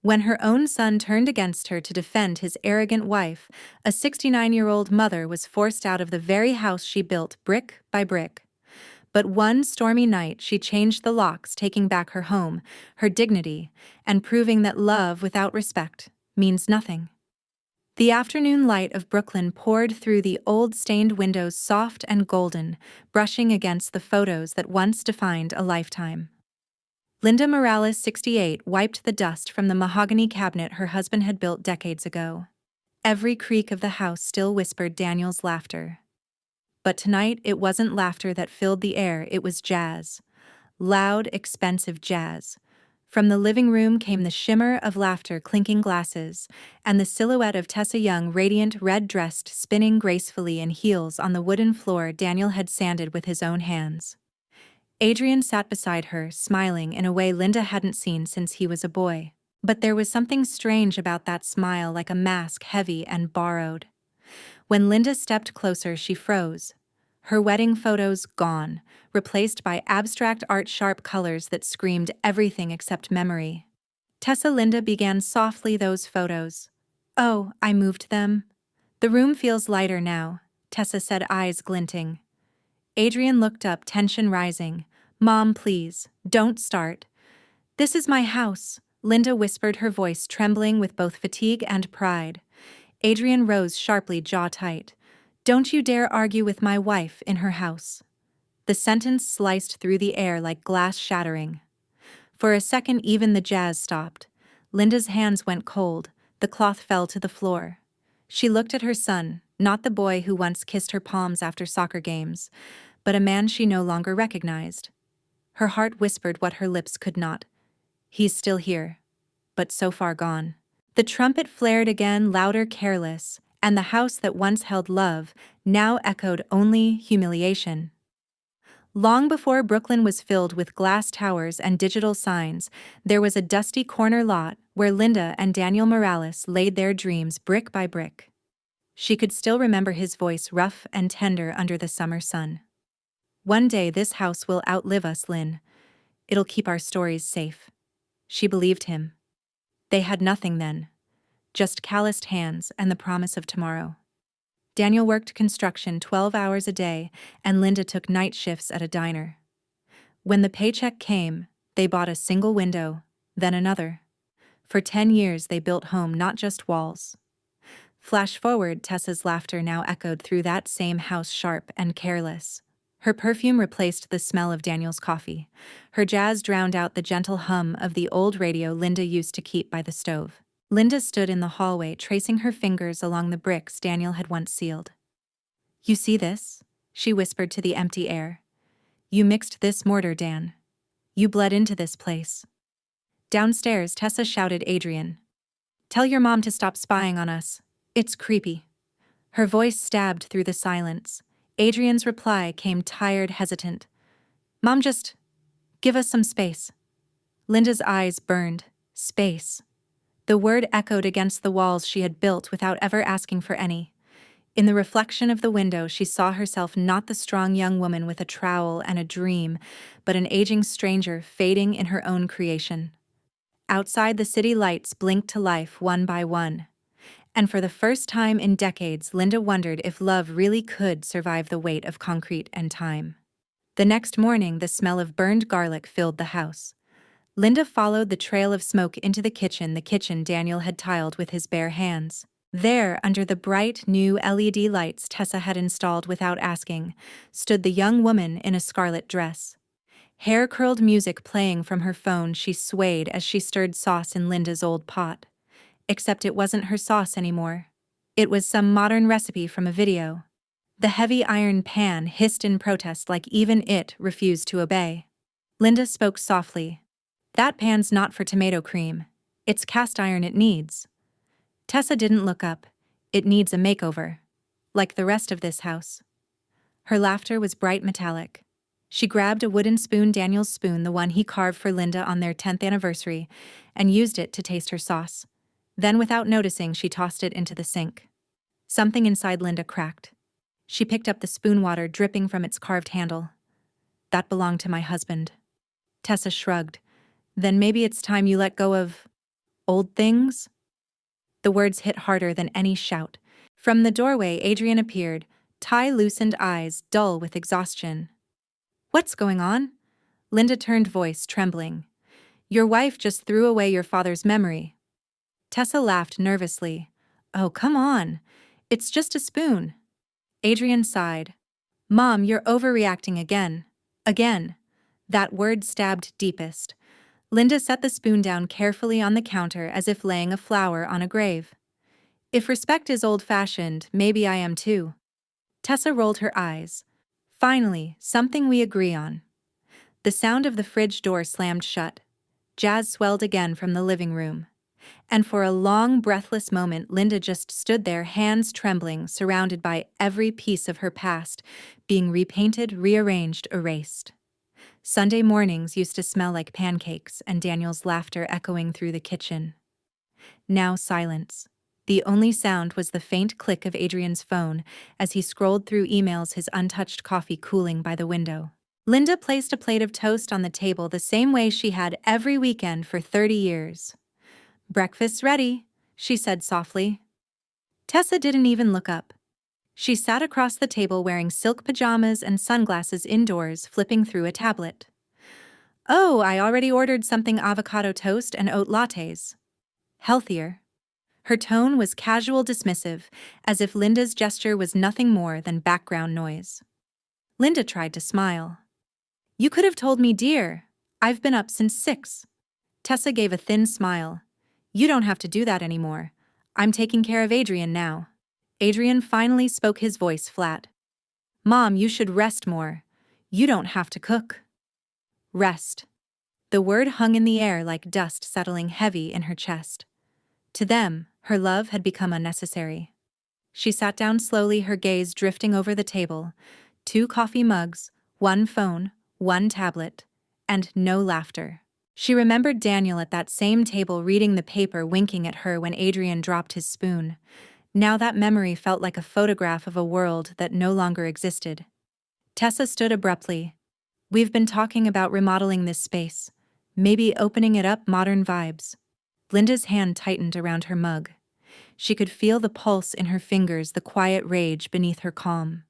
When her own son turned against her to defend his arrogant wife, a 69-year-old mother was forced out of the very house she built brick by brick. But one stormy night she changed the locks, taking back her home, her dignity, and proving that love without respect means nothing. The afternoon light of Brooklyn poured through the old stained windows, soft and golden, brushing against the photos that once defined a lifetime. Linda Morales, 68, wiped the dust from the mahogany cabinet her husband had built decades ago. Every creak of the house still whispered Daniel's laughter. But tonight it wasn't laughter that filled the air, it was jazz. Loud, expensive jazz. From the living room came the shimmer of laughter, clinking glasses, and the silhouette of Tessa Young, radiant, red-dressed, spinning gracefully in heels on the wooden floor Daniel had sanded with his own hands. Adrian sat beside her, smiling in a way Linda hadn't seen since he was a boy. But there was something strange about that smile, like a mask, heavy and borrowed. When Linda stepped closer, she froze. Her wedding photos gone, replaced by abstract art, sharp colors that screamed everything except memory. Tessa, Linda began softly, those photos. Oh, I moved them. The room feels lighter now, Tessa said, eyes glinting. Adrian looked up, tension rising. Mom, please, don't start. This is my house, Linda whispered, her voice trembling with both fatigue and pride. Adrian rose sharply, jaw tight. Don't you dare argue with my wife in her house. The sentence sliced through the air like glass shattering. For a second even the jazz stopped. Linda's hands went cold, the cloth fell to the floor. She looked at her son, not the boy who once kissed her palms after soccer games, but a man she no longer recognized. Her heart whispered what her lips could not. He's still here, but so far gone. The trumpet flared again, louder, careless, and the house that once held love now echoed only humiliation. Long before Brooklyn was filled with glass towers and digital signs, there was a dusty corner lot where Linda and Daniel Morales laid their dreams brick by brick. She could still remember his voice, rough and tender under the summer sun. One day this house will outlive us, Lynn. It'll keep our stories safe. She believed him. They had nothing then. Just calloused hands and the promise of tomorrow. Daniel worked construction 12 hours a day, and Linda took night shifts at a diner. When the paycheck came, they bought a single window, then another. For 10 years they built home, not just walls. Flash forward, Tessa's laughter now echoed through that same house, sharp and careless. Her perfume replaced the smell of Daniel's coffee. Her jazz drowned out the gentle hum of the old radio Linda used to keep by the stove. Linda stood in the hallway, tracing her fingers along the bricks Daniel had once sealed. You see this? She whispered to the empty air. You mixed this mortar, Dan. You bled into this place. Downstairs, Tessa shouted, Adrian. Tell your mom to stop spying on us. It's creepy. Her voice stabbed through the silence. Adrian's reply came tired, hesitant. Mom, just give us some space. Linda's eyes burned. Space. The word echoed against the walls she had built without ever asking for any. In the reflection of the window, she saw herself not the strong young woman with a trowel and a dream, but an aging stranger fading in her own creation. Outside, the city lights blinked to life one by one. And for the first time in decades, Linda wondered if love really could survive the weight of concrete and time. The next morning, the smell of burned garlic filled the house. Linda followed the trail of smoke into the kitchen Daniel had tiled with his bare hands. There, under the bright, new LED lights Tessa had installed without asking, stood the young woman in a scarlet dress. Hair-curled music playing from her phone, she swayed as she stirred sauce in Linda's old pot. Except it wasn't her sauce anymore. It was some modern recipe from a video. The heavy iron pan hissed in protest like even it refused to obey. Linda spoke softly. That pan's not for tomato cream. It's cast iron it needs. Tessa didn't look up. It needs a makeover. Like the rest of this house. Her laughter was bright metallic. She grabbed a wooden spoon, Daniel's spoon, the one he carved for Linda on their 10th anniversary, and used it to taste her sauce. Then, without noticing, she tossed it into the sink. Something inside Linda cracked. She picked up the spoon, water dripping from its carved handle. That belonged to my husband. Tessa shrugged. Then maybe it's time you let go of Old things? The words hit harder than any shout. From the doorway, Adrian appeared, tie-loosened eyes dull with exhaustion. What's going on? Linda turned, voice trembling. Your wife just threw away your father's memory. Tessa laughed nervously. Oh, come on. It's just a spoon. Adrian sighed. Mom, you're overreacting again. Again. That word stabbed deepest. Linda set the spoon down carefully on the counter as if laying a flower on a grave. If respect is old-fashioned, maybe I am too. Tessa rolled her eyes. Finally, something we agree on. The sound of the fridge door slammed shut. Jazz swelled again from the living room. And for a long, breathless moment, Linda just stood there, hands trembling, surrounded by every piece of her past, being repainted, rearranged, erased. Sunday mornings used to smell like pancakes and Daniel's laughter echoing through the kitchen. Now silence. The only sound was the faint click of Adrian's phone as he scrolled through emails, his untouched coffee cooling by the window. Linda placed a plate of toast on the table the same way she had every weekend for 30 years. Breakfast's ready, she said softly. Tessa didn't even look up. She sat across the table wearing silk pajamas and sunglasses indoors, flipping through a tablet. Oh, I already ordered something avocado toast and oat lattes. Healthier. Her tone was casual, dismissive, as if Linda's gesture was nothing more than background noise. Linda tried to smile. You could have told me, dear. I've been up since 6. Tessa gave a thin smile. You don't have to do that anymore. I'm taking care of Adrian now. Adrian finally spoke, his voice flat. Mom, you should rest more. You don't have to cook. Rest. The word hung in the air like dust settling heavy in her chest. To them, her love had become unnecessary. She sat down slowly, her gaze drifting over the table. 2 coffee mugs, 1 phone, 1 tablet, and no laughter. She remembered Daniel at that same table reading the paper, winking at her when Adrian dropped his spoon. Now that memory felt like a photograph of a world that no longer existed. Tessa stood abruptly. We've been talking about remodeling this space. Maybe opening it up, modern vibes. Linda's hand tightened around her mug. She could feel the pulse in her fingers, the quiet rage beneath her calm.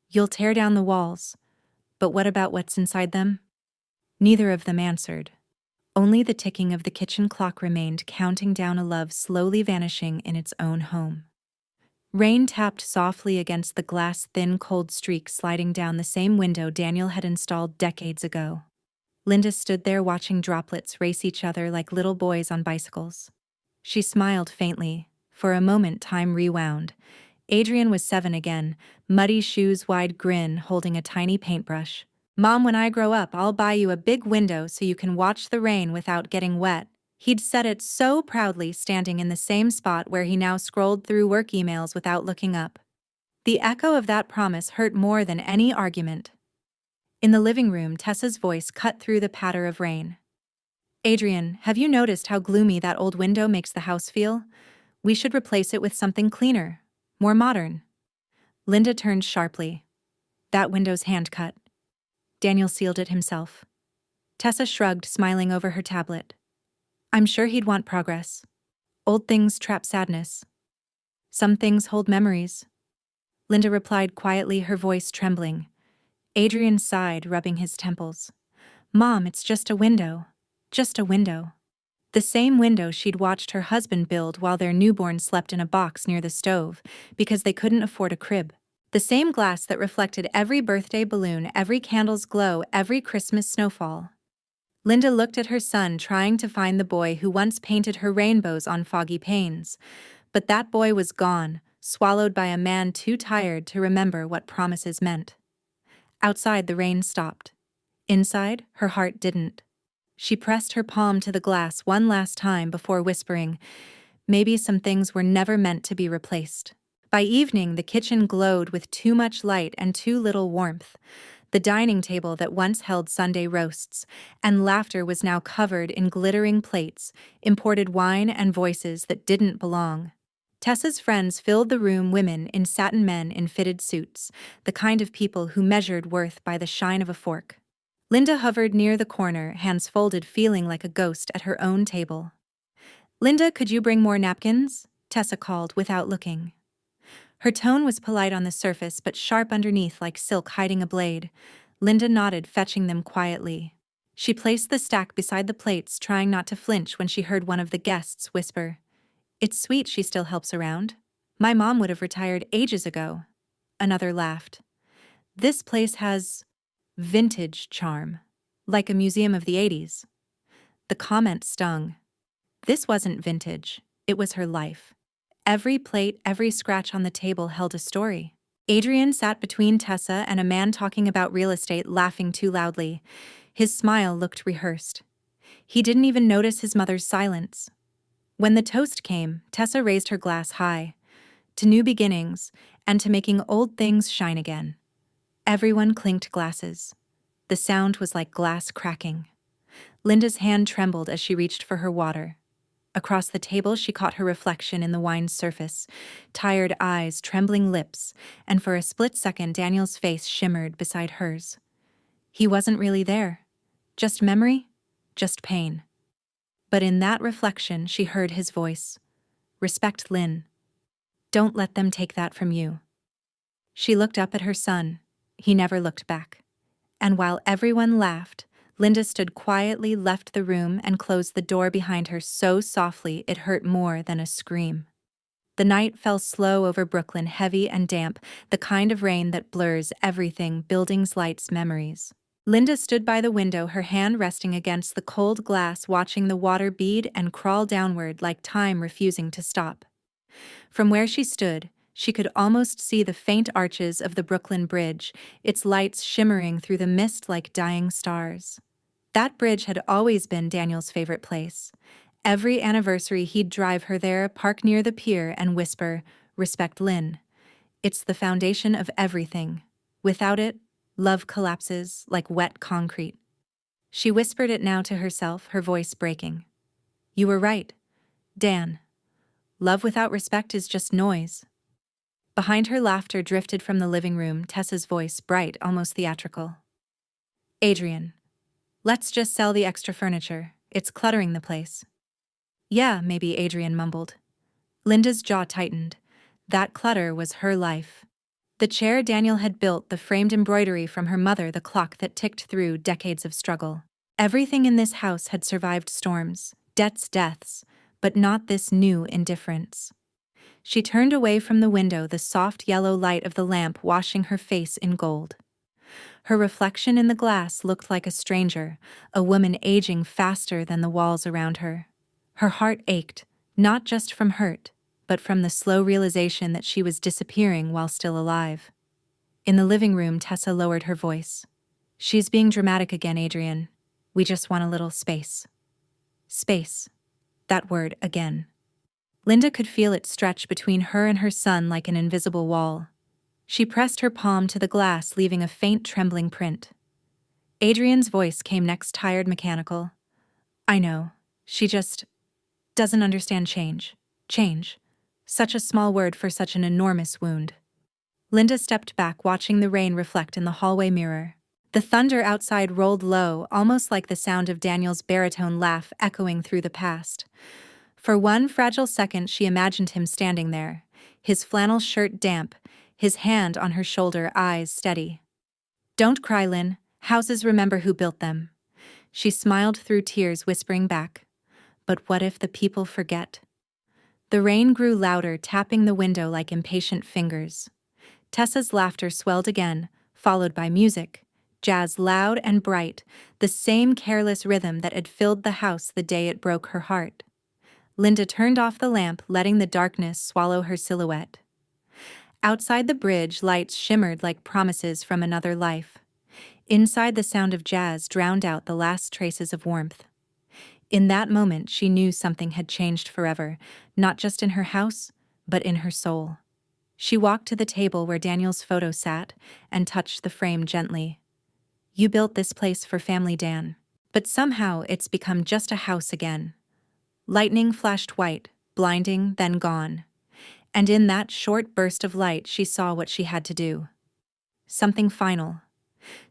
You'll tear down the walls. But what about what's inside them? Neither of them answered. Only the ticking of the kitchen clock remained, counting down a love slowly vanishing in its own home. Rain tapped softly against the glass, thin, cold streaks sliding down the same window Daniel had installed decades ago. Linda stood there watching droplets race each other like little boys on bicycles. She smiled faintly. For a moment, time rewound. Adrian was 7 again, muddy shoes, wide grin, holding a tiny paintbrush. Mom, when I grow up, I'll buy you a big window so you can watch the rain without getting wet. He'd said it so proudly, standing in the same spot where he now scrolled through work emails without looking up. The echo of that promise hurt more than any argument. In the living room, Tessa's voice cut through the patter of rain. Adrian, have you noticed how gloomy that old window makes the house feel? We should replace it with something cleaner, more modern. Linda turned sharply. That window's hand-cut. Daniel sealed it himself. Tessa shrugged, smiling over her tablet. I'm sure he'd want progress. Old things trap sadness. Some things hold memories. Linda replied quietly, her voice trembling. Adrian sighed, rubbing his temples. Mom, it's just a window. Just a window. The same window she'd watched her husband build while their newborn slept in a box near the stove because they couldn't afford a crib. The same glass that reflected every birthday balloon, every candle's glow, every Christmas snowfall. Linda looked at her son, trying to find the boy who once painted her rainbows on foggy panes. But that boy was gone, swallowed by a man too tired to remember what promises meant. Outside, the rain stopped. Inside, her heart didn't. She pressed her palm to the glass one last time before whispering, maybe some things were never meant to be replaced. By evening, the kitchen glowed with too much light and too little warmth. The dining table that once held Sunday roasts and laughter was now covered in glittering plates, imported wine and voices that didn't belong. Tessa's friends filled the room, women in satin, men in fitted suits, the kind of people who measured worth by the shine of a fork. Linda hovered near the corner, hands folded, feeling like a ghost at her own table. Linda, could you bring more napkins? Tessa called without looking. Her tone was polite on the surface but sharp underneath like silk hiding a blade. Linda nodded, fetching them quietly. She placed the stack beside the plates, trying not to flinch when she heard one of the guests whisper, "It's sweet she still helps around. My mom would have retired ages ago." Another laughed. "This place has vintage charm, like a museum of the 80s. The comment stung. This wasn't vintage, it was her life. Every plate, every scratch on the table held a story. Adrian sat between Tessa and a man talking about real estate, laughing too loudly. His smile looked rehearsed. He didn't even notice his mother's silence. When the toast came, Tessa raised her glass high, to new beginnings, and to making old things shine again. Everyone clinked glasses. The sound was like glass cracking. Linda's hand trembled as she reached for her water. Across the table, she caught her reflection in the wine's surface, tired eyes, trembling lips, and for a split second Daniel's face shimmered beside hers. He wasn't really there. Just memory, just pain. But in that reflection, she heard his voice. "Respect Lynn. Don't let them take that from you." She looked up at her son. He never looked back. And while everyone laughed, Linda stood quietly, left the room, and closed the door behind her so softly it hurt more than a scream. The night fell slow over Brooklyn, heavy and damp, the kind of rain that blurs everything, buildings, lights, memories. Linda stood by the window, her hand resting against the cold glass, watching the water bead and crawl downward like time refusing to stop. From where she stood, she could almost see the faint arches of the Brooklyn Bridge, its lights shimmering through the mist like dying stars. That bridge had always been Daniel's favorite place. Every anniversary he'd drive her there, park near the pier, and whisper, "Respect Lynn. It's the foundation of everything. Without it, love collapses like wet concrete." She whispered it now to herself, her voice breaking. "You were right, Dan. Love without respect is just noise." Behind her, laughter drifted from the living room, Tessa's voice bright, almost theatrical. "Adrian, let's just sell the extra furniture. It's cluttering the place." "Yeah, maybe," Adrian mumbled. Linda's jaw tightened. That clutter was her life. The chair Daniel had built, the framed embroidery from her mother, the clock that ticked through decades of struggle. Everything in this house had survived storms, debts, deaths, but not this new indifference. She turned away from the window, the soft yellow light of the lamp washing her face in gold. Her reflection in the glass looked like a stranger, a woman aging faster than the walls around her. Her heart ached, not just from hurt, but from the slow realization that she was disappearing while still alive. In the living room, Tessa lowered her voice. "She's being dramatic again, Adrian. We just want a little space." Space. That word again. Linda could feel it stretch between her and her son like an invisible wall. She pressed her palm to the glass, leaving a faint trembling print. Adrian's voice came next, tired, mechanical. "I know. She just doesn't understand change. Change. Such a small word for such an enormous wound." Linda stepped back, watching the rain reflect in the hallway mirror. The thunder outside rolled low, almost like the sound of Daniel's baritone laugh echoing through the past. For one fragile second, she imagined him standing there, his flannel shirt damp, his hand on her shoulder, eyes steady. "Don't cry, Lynn. Houses remember who built them." She smiled through tears, whispering back, "But what if the people forget?" The rain grew louder, tapping the window like impatient fingers. Tessa's laughter swelled again, followed by music, jazz loud and bright, the same careless rhythm that had filled the house the day it broke her heart. Linda turned off the lamp, letting the darkness swallow her silhouette. Outside the bridge, lights shimmered like promises from another life. Inside, the sound of jazz drowned out the last traces of warmth. In that moment, she knew something had changed forever, not just in her house, but in her soul. She walked to the table where Daniel's photo sat and touched the frame gently. "You built this place for family, Dan. But somehow it's become just a house again." Lightning flashed white, blinding, then gone. And in that short burst of light, she saw what she had to do. Something final.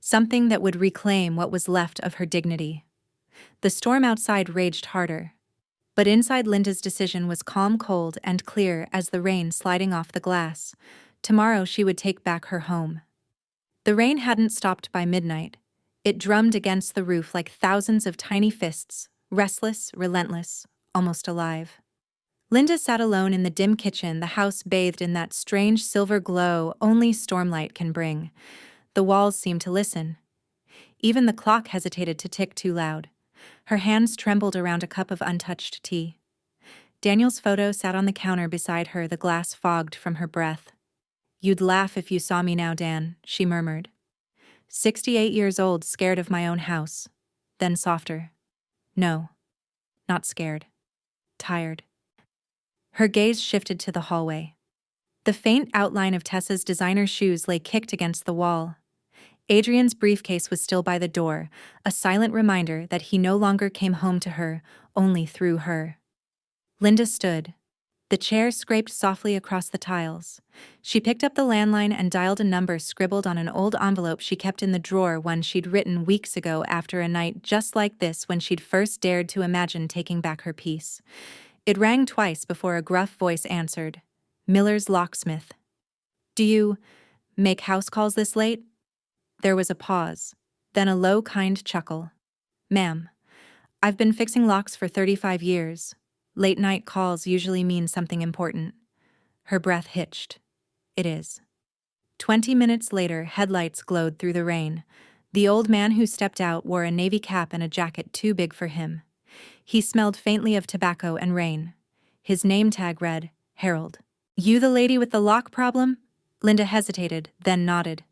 Something that would reclaim what was left of her dignity. The storm outside raged harder. But inside, Linda's decision was calm, cold, and clear as the rain sliding off the glass. Tomorrow she would take back her home. The rain hadn't stopped by midnight. It drummed against the roof like thousands of tiny fists, restless, relentless, almost alive. Linda sat alone in the dim kitchen, the house bathed in that strange silver glow only stormlight can bring. The walls seemed to listen. Even the clock hesitated to tick too loud. Her hands trembled around a cup of untouched tea. Daniel's photo sat on the counter beside her, the glass fogged from her breath. "You'd laugh if you saw me now, Dan," she murmured. 68 years old, scared of my own house. Then softer. "No. Not scared. Tired." Her gaze shifted to the hallway. The faint outline of Tessa's designer shoes lay kicked against the wall. Adrian's briefcase was still by the door, a silent reminder that he no longer came home to her, only through her. Linda stood. The chair scraped softly across the tiles. She picked up the landline and dialed a number scribbled on an old envelope she kept in the drawer, one she'd written weeks ago after a night just like this when she'd first dared to imagine taking back her peace. It rang twice before a gruff voice answered. "Miller's locksmith." "Do you make house calls this late?" There was a pause, then a low, kind chuckle. "Ma'am, I've been fixing locks for 35 years. Late-night calls usually mean something important." Her breath hitched. "It is." 20 minutes later, headlights glowed through the rain. The old man who stepped out wore a navy cap and a jacket too big for him. He smelled faintly of tobacco and rain. His name tag read, Harold. "You the lady with the lock problem?" Linda hesitated, then nodded.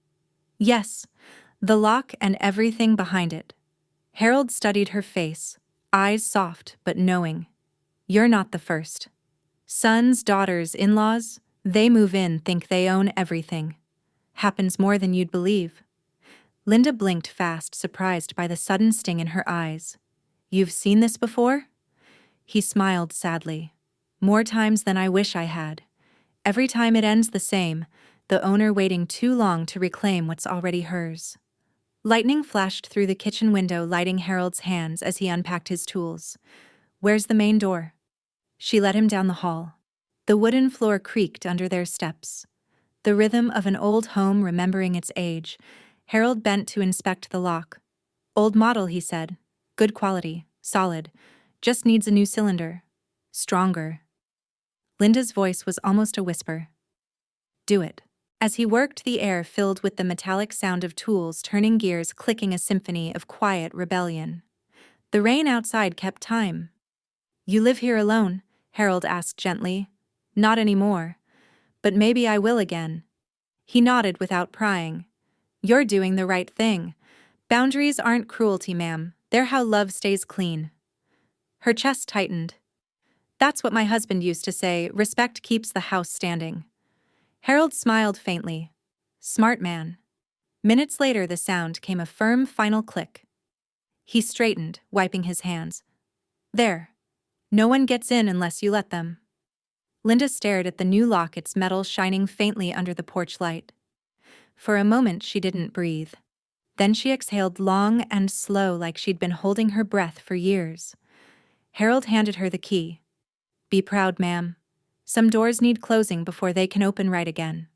"Yes, the lock and everything behind it." Harold studied her face, eyes soft but knowing. "You're not the first. Sons, daughters, in-laws, they move in, think they own everything. Happens more than you'd believe." Linda blinked fast, surprised by the sudden sting in her eyes. "You've seen this before?" He smiled sadly. "More times than I wish I had. Every time it ends the same, the owner waiting too long to reclaim what's already hers." Lightning flashed through the kitchen window, lighting Harold's hands as he unpacked his tools. "Where's the main door?" She led him down the hall. The wooden floor creaked under their steps. The rhythm of an old home remembering its age. Harold bent to inspect the lock. "Old model," he said. "Good quality, solid. Just needs a new cylinder. Stronger." Linda's voice was almost a whisper. "Do it." As he worked, the air filled with the metallic sound of tools turning gears, clicking, a symphony of quiet rebellion. The rain outside kept time. "You live here alone?" Harold asked gently. "Not anymore. But maybe I will again." He nodded without prying. "You're doing the right thing. Boundaries aren't cruelty, ma'am. They're how love stays clean." Her chest tightened. "That's what my husband used to say, respect keeps the house standing." Harold smiled faintly. "Smart man." Minutes later, the sound came, a firm, final click. He straightened, wiping his hands. "There. No one gets in unless you let them." Linda stared at the new lock, its metal shining faintly under the porch light. For a moment she didn't breathe. Then she exhaled long and slow, like she'd been holding her breath for years. Harold handed her the key. "Be proud, ma'am. Some doors need closing before they can open right again."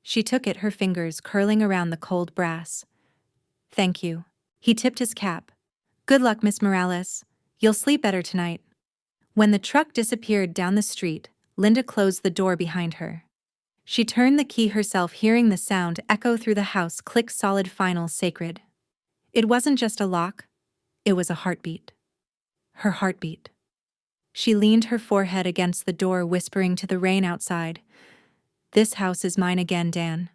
She took it, her fingers curling around the cold brass. "Thank you." He tipped his cap. "Good luck, Miss Morales. You'll sleep better tonight." When the truck disappeared down the street, Linda closed the door behind her. She turned the key herself, hearing the sound echo through the house, click, solid, final, sacred. It wasn't just a lock. It was a heartbeat. Her heartbeat. She leaned her forehead against the door, whispering to the rain outside, "This house is mine again, Dan."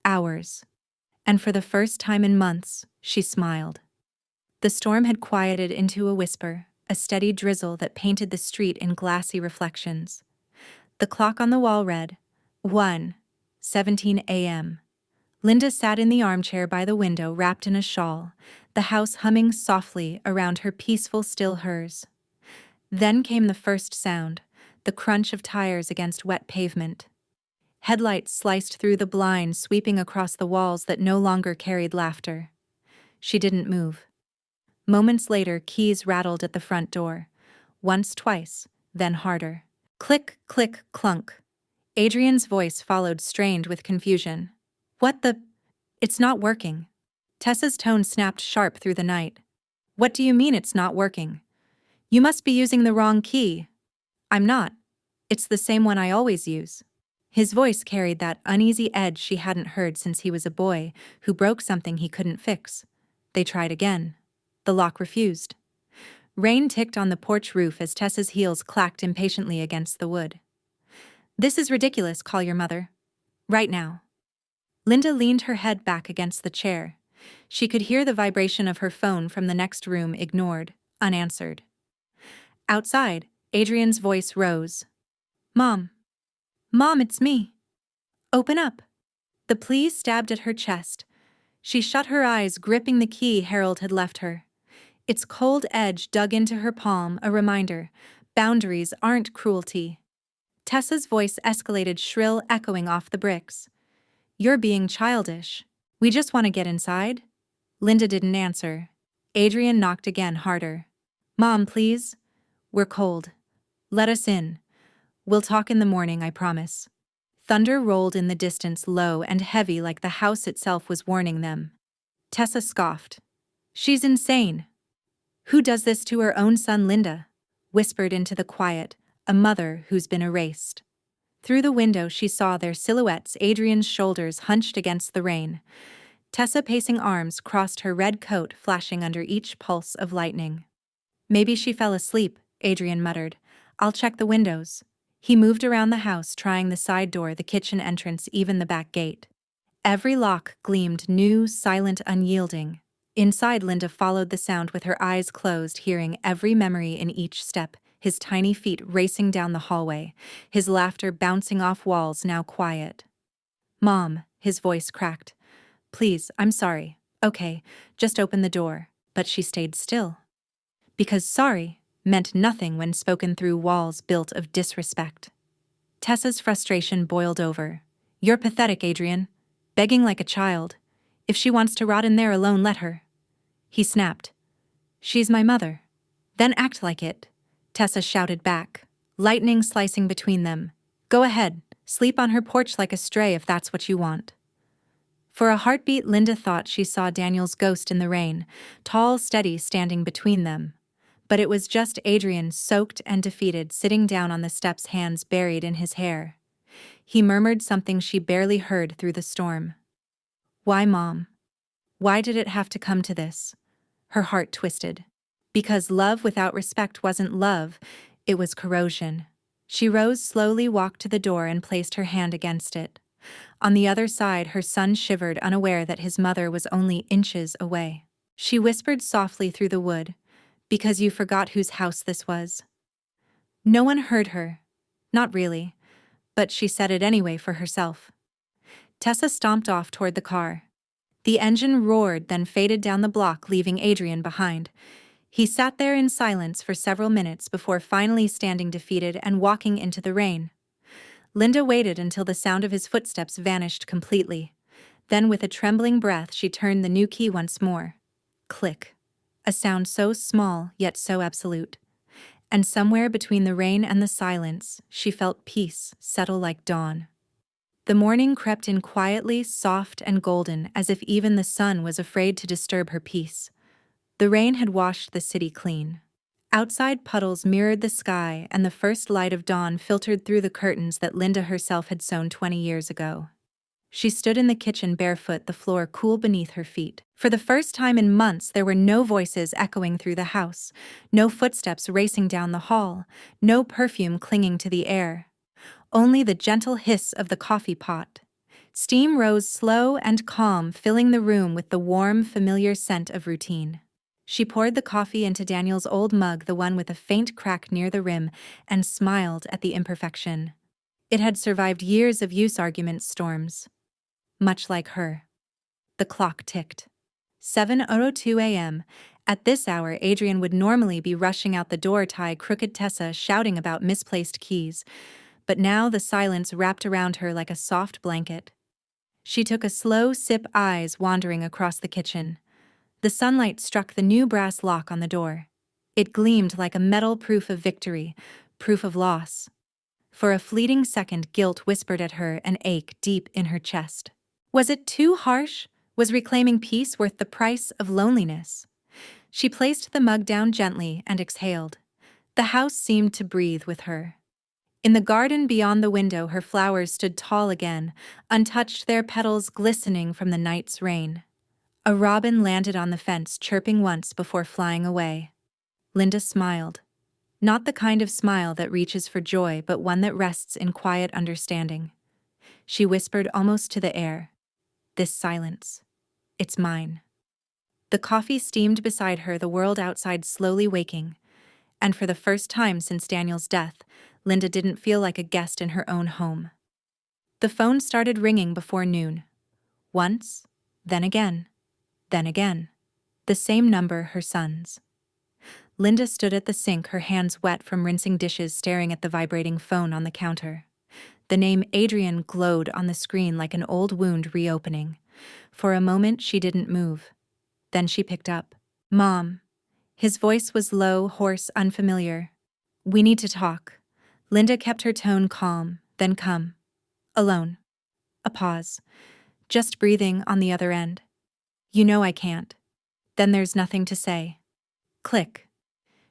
Ours. And for the first time in months, she smiled. The storm had quieted into a whisper, a steady drizzle that painted the street in glassy reflections. The clock on the wall read, 1:17 a.m. Linda sat in the armchair by the window, wrapped in a shawl, the house humming softly around her, peaceful, still hers. Then came the first sound, the crunch of tires against wet pavement. Headlights sliced through the blinds, sweeping across the walls that no longer carried laughter. She didn't move. Moments later, keys rattled at the front door. once, twice, then harder. Click, click, clunk. Adrian's voice followed, strained with confusion. What the? It's not working. Tessa's tone snapped sharp through the night. What do you mean it's not working? You must be using the wrong key. I'm not. It's the same one I always use. His voice carried that uneasy edge she hadn't heard since he was a boy who broke something he couldn't fix. They tried again. The lock refused. Rain ticked on the porch roof as Tessa's heels clacked impatiently against the wood. This is ridiculous, call your mother. Right now. Linda leaned her head back against the chair. She could hear the vibration of her phone from the next room, ignored, unanswered. Outside, Adrian's voice rose. Mom. Mom, it's me. Open up. The plea stabbed at her chest. She shut her eyes, gripping the key Harold had left her. Its cold edge dug into her palm, a reminder. Boundaries aren't cruelty. Tessa's voice escalated, shrill, echoing off the bricks. You're being childish. We just want to get inside. Linda didn't answer. Adrian knocked again, harder. Mom, please. We're cold. Let us in. We'll talk in the morning, I promise. Thunder rolled in the distance, low and heavy, like the house itself was warning them. Tessa scoffed. She's insane. Who does this to her own son? Linda whispered into the quiet, a mother who's been erased. Through the window she saw their silhouettes, Adrian's shoulders hunched against the rain. Tessa, pacing, arms crossed, her red coat flashing under each pulse of lightning. Maybe she fell asleep, Adrian muttered. I'll check the windows. He moved around the house, trying the side door, the kitchen entrance, even the back gate. Every lock gleamed new, silent, unyielding. Inside, Linda followed the sound with her eyes closed, hearing every memory in each step, his tiny feet racing down the hallway, his laughter bouncing off walls, now quiet. Mom, his voice cracked. Please, I'm sorry. Okay, just open the door. But she stayed still. Because sorry meant nothing when spoken through walls built of disrespect. Tessa's frustration boiled over. You're pathetic, Adrian. Begging like a child. If she wants to rot in there alone, let her. He snapped. She's my mother. Then act like it. Tessa shouted back, lightning slicing between them. Go ahead, sleep on her porch like a stray if that's what you want. For a heartbeat, Linda thought she saw Daniel's ghost in the rain, tall, steady, standing between them. But it was just Adrian, soaked and defeated, sitting down on the steps, hands buried in his hair. He murmured something she barely heard through the storm. Why, Mom? Why did it have to come to this? Her heart twisted. Because love without respect wasn't love, it was corrosion. She rose slowly, walked to the door, and placed her hand against it. On the other side, her son shivered, unaware that his mother was only inches away. She whispered softly through the wood, because you forgot whose house this was. No one heard her. Not really. But she said it anyway for herself. Tessa stomped off toward the car. The engine roared, then faded down the block, leaving Adrian behind. He sat there in silence for several minutes before finally standing defeated and walking into the rain. Linda waited until the sound of his footsteps vanished completely. Then, with a trembling breath, she turned the new key once more. Click. A sound so small, yet so absolute. And somewhere between the rain and the silence, she felt peace settle like dawn. The morning crept in quietly, soft and golden, as if even the sun was afraid to disturb her peace. The rain had washed the city clean. Outside, puddles mirrored the sky, and the first light of dawn filtered through the curtains that Linda herself had sewn 20 years ago. She stood in the kitchen barefoot, the floor cool beneath her feet. For the first time in months, there were no voices echoing through the house, no footsteps racing down the hall, no perfume clinging to the air. Only the gentle hiss of the coffee pot. Steam rose slow and calm, filling the room with the warm, familiar scent of routine. She poured the coffee into Daniel's old mug, the one with a faint crack near the rim, and smiled at the imperfection. It had survived years of use, arguments, storms. Much like her. The clock ticked. 7:02 a.m. At this hour, Adrian would normally be rushing out the door, tie crooked Tessa, shouting about misplaced keys. But now the silence wrapped around her like a soft blanket. She took a slow sip, eyes wandering across the kitchen. The sunlight struck the new brass lock on the door. It gleamed like a metal proof of victory, proof of loss. For a fleeting second, guilt whispered at her, an ache deep in her chest. Was it too harsh? Was reclaiming peace worth the price of loneliness? She placed the mug down gently and exhaled. The house seemed to breathe with her. In the garden beyond the window, her flowers stood tall again, untouched, their petals glistening from the night's rain. A robin landed on the fence, chirping once before flying away. Linda smiled. Not the kind of smile that reaches for joy, but one that rests in quiet understanding. She whispered almost to the air, "This silence. It's mine." The coffee steamed beside her, the world outside slowly waking. And for the first time since Daniel's death, Linda didn't feel like a guest in her own home. The phone started ringing before noon. Once, then again, then again. The same number, her son's. Linda stood at the sink, her hands wet from rinsing dishes, staring at the vibrating phone on the counter. The name Adrian glowed on the screen like an old wound reopening. For a moment, she didn't move. Then she picked up. "Mom." His voice was low, hoarse, unfamiliar. "We need to talk." Linda kept her tone calm. "Then come." Alone. A pause. Just breathing on the other end. "You know I can't." "Then there's nothing to say." Click.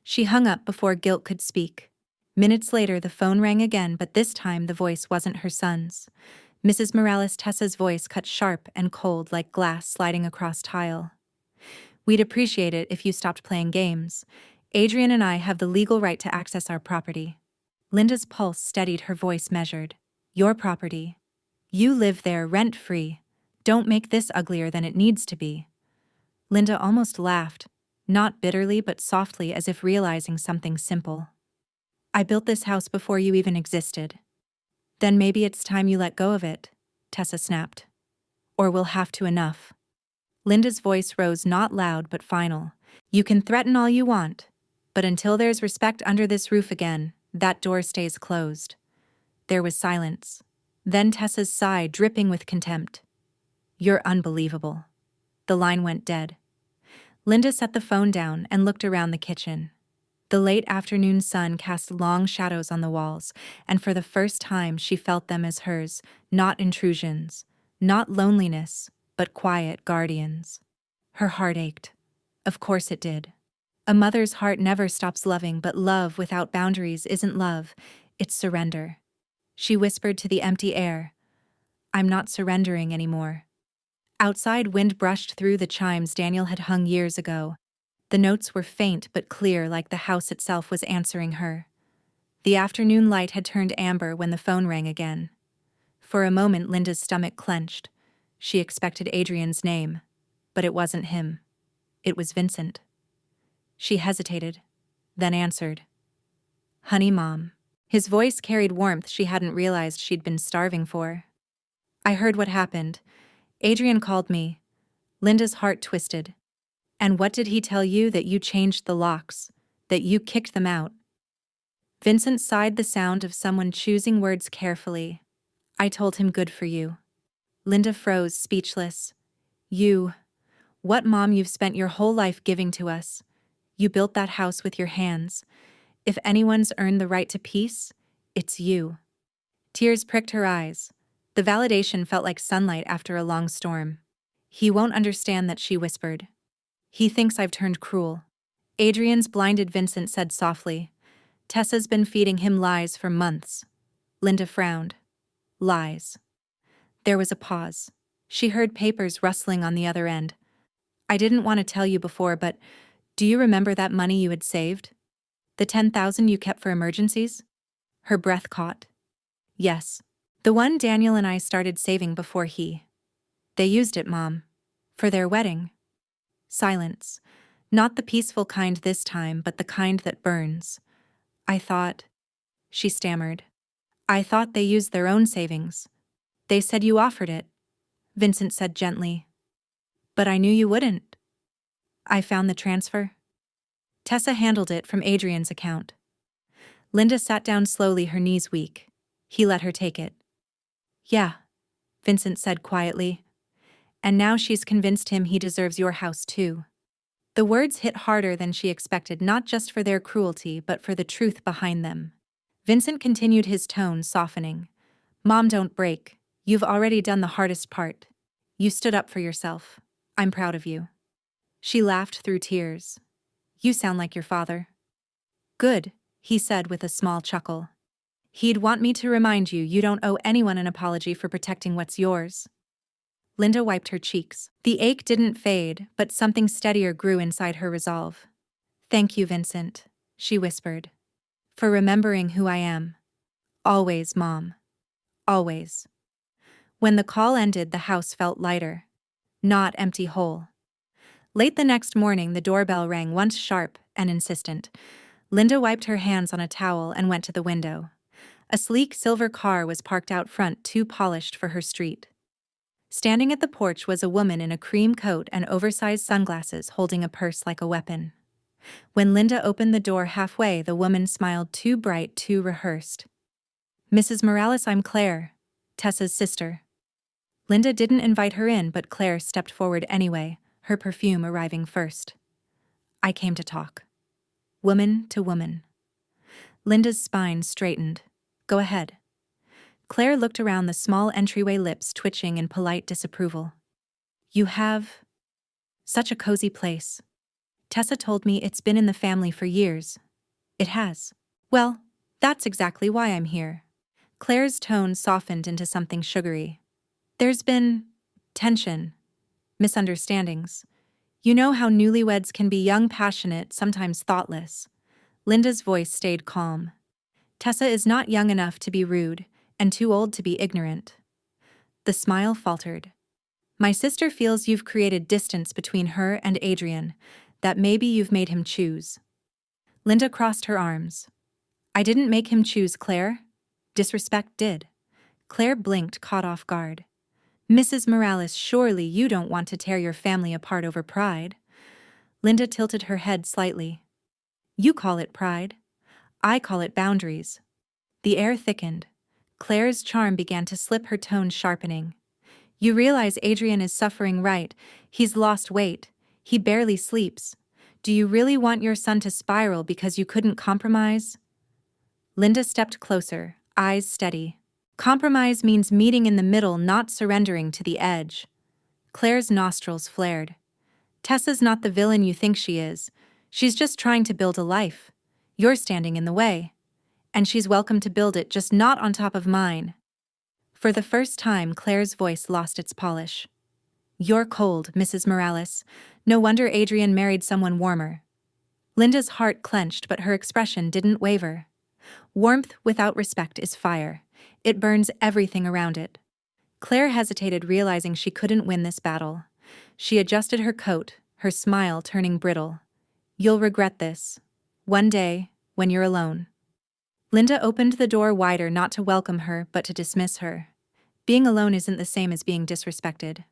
She hung up before guilt could speak. Minutes later, the phone rang again, but this time the voice wasn't her son's. Mrs. Morales. Tessa's voice cut sharp and cold like glass sliding across tile. "We'd appreciate it if you stopped playing games. Adrian and I have the legal right to access our property." Linda's pulse steadied, her voice measured. "Your property. You live there rent-free. Don't make this uglier than it needs to be." Linda almost laughed, not bitterly but softly, as if realizing something simple. "I built this house before you even existed." "Then maybe it's time you let go of it," Tessa snapped. "Or we'll have to enough." Linda's voice rose, not loud but final. "You can threaten all you want, but until there's respect under this roof again, that door stays closed." There was silence. Then Tessa's sigh, dripping with contempt. "You're unbelievable." The line went dead. Linda set the phone down and looked around the kitchen. The late afternoon sun cast long shadows on the walls, and for the first time she felt them as hers, not intrusions, not loneliness, but quiet guardians. Her heart ached. Of course it did. A mother's heart never stops loving, but love without boundaries isn't love, it's surrender. She whispered to the empty air, "I'm not surrendering anymore." Outside, wind brushed through the chimes Daniel had hung years ago. The notes were faint but clear, like the house itself was answering her. The afternoon light had turned amber when the phone rang again. For a moment, Linda's stomach clenched. She expected Adrian's name, but it wasn't him. It was Vincent. She hesitated, then answered. "Honey, Mom." His voice carried warmth she hadn't realized she'd been starving for. "I heard what happened. Adrian called me." Linda's heart twisted. "And what did he tell you? That you changed the locks? That you kicked them out?" Vincent sighed, the sound of someone choosing words carefully. "I told him good for you." Linda froze, speechless. "You. What, Mom? You've spent your whole life giving to us. You built that house with your hands. If anyone's earned the right to peace, it's you." Tears pricked her eyes. The validation felt like sunlight after a long storm. "He won't understand that," she whispered. "He thinks I've turned cruel." "Adrian's blinded," Vincent said softly. "Tessa's been feeding him lies for months." Linda frowned. Lies. There was a pause. She heard papers rustling on the other end. "I didn't want to tell you before, but do you remember that money you had saved? The 10,000 you kept for emergencies?" Her breath caught. "Yes. The one Daniel and I started saving before he." "They used it, Mom. For their wedding." Silence. Not the peaceful kind this time, but the kind that burns. "I thought," she stammered. "I thought they used their own savings." "They said you offered it," Vincent said gently. "But I knew you wouldn't." "I found the transfer." Tessa handled it from Adrian's account. Linda sat down slowly, her knees weak. He let her take it. "Yeah," Vincent said quietly. "And now she's convinced him he deserves your house too." The words hit harder than she expected, not just for their cruelty but for the truth behind them. Vincent continued, his tone softening. Mom, don't break. You've already done the hardest part. You stood up for yourself. I'm proud of you. She laughed through tears. You sound like your father. Good, he said with a small chuckle. He'd want me to remind you you don't owe anyone an apology for protecting what's yours. Linda wiped her cheeks. The ache didn't fade, but something steadier grew inside her resolve. Thank you, Vincent, she whispered. For remembering who I am. Always, Mom. Always. When the call ended, the house felt lighter. Not empty whole. Late the next morning, the doorbell rang, once sharp and insistent. Linda wiped her hands on a towel and went to the window. A sleek silver car was parked out front, too polished for her street. Standing at the porch was a woman in a cream coat and oversized sunglasses, holding a purse like a weapon. When Linda opened the door halfway, the woman smiled, too bright, too rehearsed. Mrs. Morales, I'm Claire, Tessa's sister. Linda didn't invite her in, but Claire stepped forward anyway, her perfume arriving first. I came to talk. Woman to woman. Linda's spine straightened. Go ahead. Claire looked around, the small entryway, lips twitching in polite disapproval. You have such a cozy place. Tessa told me it's been in the family for years. It has. Well, that's exactly why I'm here. Claire's tone softened into something sugary. There's been tension, misunderstandings. You know how newlyweds can be young, passionate, sometimes thoughtless. Linda's voice stayed calm. Tessa is not young enough to be rude, and too old to be ignorant. The smile faltered. My sister feels you've created distance between her and Adrian, that maybe you've made him choose. Linda crossed her arms. I didn't make him choose, Claire. Disrespect did. Claire blinked, caught off guard. Mrs. Morales, surely you don't want to tear your family apart over pride. Linda tilted her head slightly. You call it pride. I call it boundaries. The air thickened. Claire's charm began to slip, her tone sharpening. You realize Adrian is suffering, right? He's lost weight. He barely sleeps. Do you really want your son to spiral because you couldn't compromise? Linda stepped closer, eyes steady. Compromise means meeting in the middle, not surrendering to the edge. Claire's nostrils flared. Tessa's not the villain you think she is. She's just trying to build a life. You're standing in the way. And she's welcome to build it, just not on top of mine. For the first time, Claire's voice lost its polish. You're cold, Mrs. Morales. No wonder Adrian married someone warmer. Linda's heart clenched, but her expression didn't waver. Warmth without respect is fire. It burns everything around it. Claire hesitated, realizing she couldn't win this battle. She adjusted her coat, her smile turning brittle. You'll regret this. One day, when you're alone. Linda opened the door wider, not to welcome her, but to dismiss her. Being alone isn't the same as being disrespected.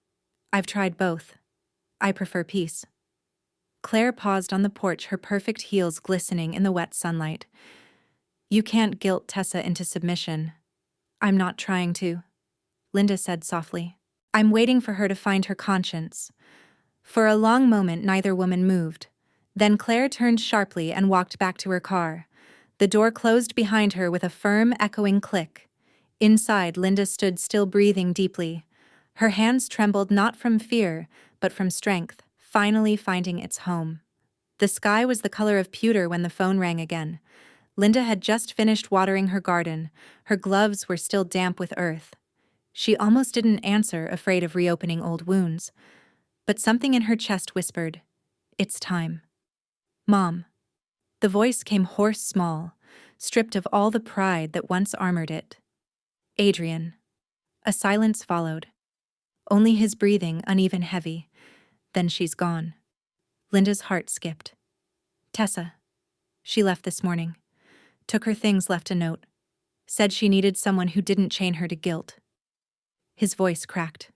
I've tried both. I prefer peace. Claire paused on the porch, her perfect heels glistening in the wet sunlight. You can't guilt Tessa into submission. I'm not trying to, Linda said softly. I'm waiting for her to find her conscience. For a long moment, neither woman moved. Then Claire turned sharply and walked back to her car. The door closed behind her with a firm, echoing click. Inside, Linda stood still, breathing deeply. Her hands trembled, not from fear, but from strength, finally finding its home. The sky was the color of pewter when the phone rang again. Linda had just finished watering her garden. Her gloves were still damp with earth. She almost didn't answer, afraid of reopening old wounds. But something in her chest whispered, It's time. Mom. The voice came hoarse, small, stripped of all the pride that once armored it. Adrian. A silence followed. Only his breathing, uneven, heavy. Then she's gone. Linda's heart skipped. Tessa. She left this morning. Took her things, left a note. Said she needed someone who didn't chain her to guilt. His voice cracked.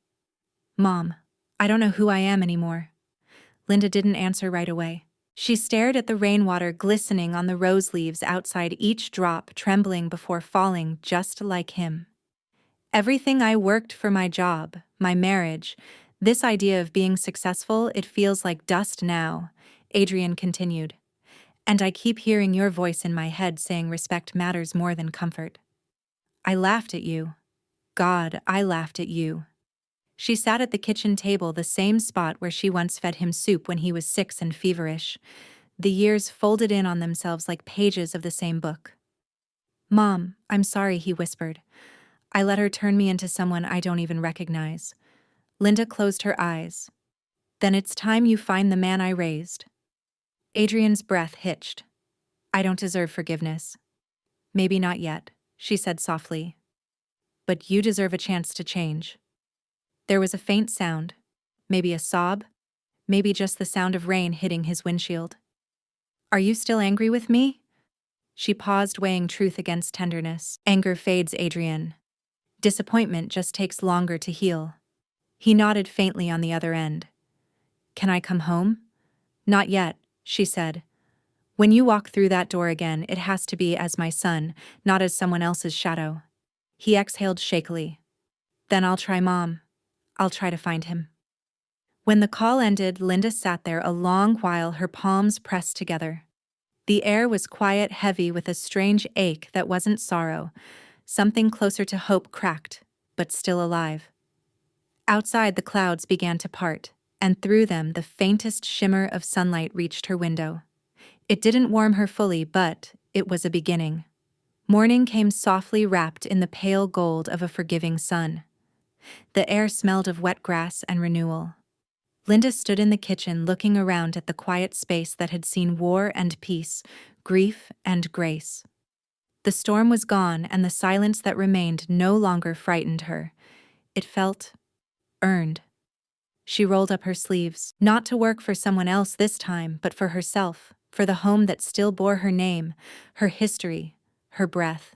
Mom, I don't know who I am anymore. Linda didn't answer right away. She stared at the rainwater glistening on the rose leaves outside, each drop trembling before falling, just like him. Everything I worked for, my job, my marriage, this idea of being successful, it feels like dust now. Adrian continued. And I keep hearing your voice in my head saying respect matters more than comfort. I laughed at you. God, I laughed at you. She sat at the kitchen table, the same spot where she once fed him soup when he was 6 and feverish. The years folded in on themselves like pages of the same book. Mom, I'm sorry, he whispered. I let her turn me into someone I don't even recognize. Linda closed her eyes. Then it's time you find the man I raised. Adrian's breath hitched. I don't deserve forgiveness. Maybe not yet, she said softly. But you deserve a chance to change. There was a faint sound. Maybe a sob. Maybe just the sound of rain hitting his windshield. Are you still angry with me? She paused, weighing truth against tenderness. Anger fades, Adrian. Disappointment just takes longer to heal. He nodded faintly on the other end. Can I come home? Not yet, she said. When you walk through that door again, it has to be as my son, not as someone else's shadow. He exhaled shakily. Then I'll try, Mom. I'll try to find him. When the call ended, Linda sat there a long while, her palms pressed together. The air was quiet, heavy with a strange ache that wasn't sorrow. Something closer to hope cracked, but still alive. Outside, the clouds began to part, and through them the faintest shimmer of sunlight reached her window. It didn't warm her fully, but it was a beginning. Morning came softly, wrapped in the pale gold of a forgiving sun. The air smelled of wet grass and renewal. Linda stood in the kitchen, looking around at the quiet space that had seen war and peace, grief and grace. The storm was gone, and the silence that remained no longer frightened her. It felt earned. She rolled up her sleeves, not to work for someone else this time, but for herself, for the home that still bore her name, her history, her breath.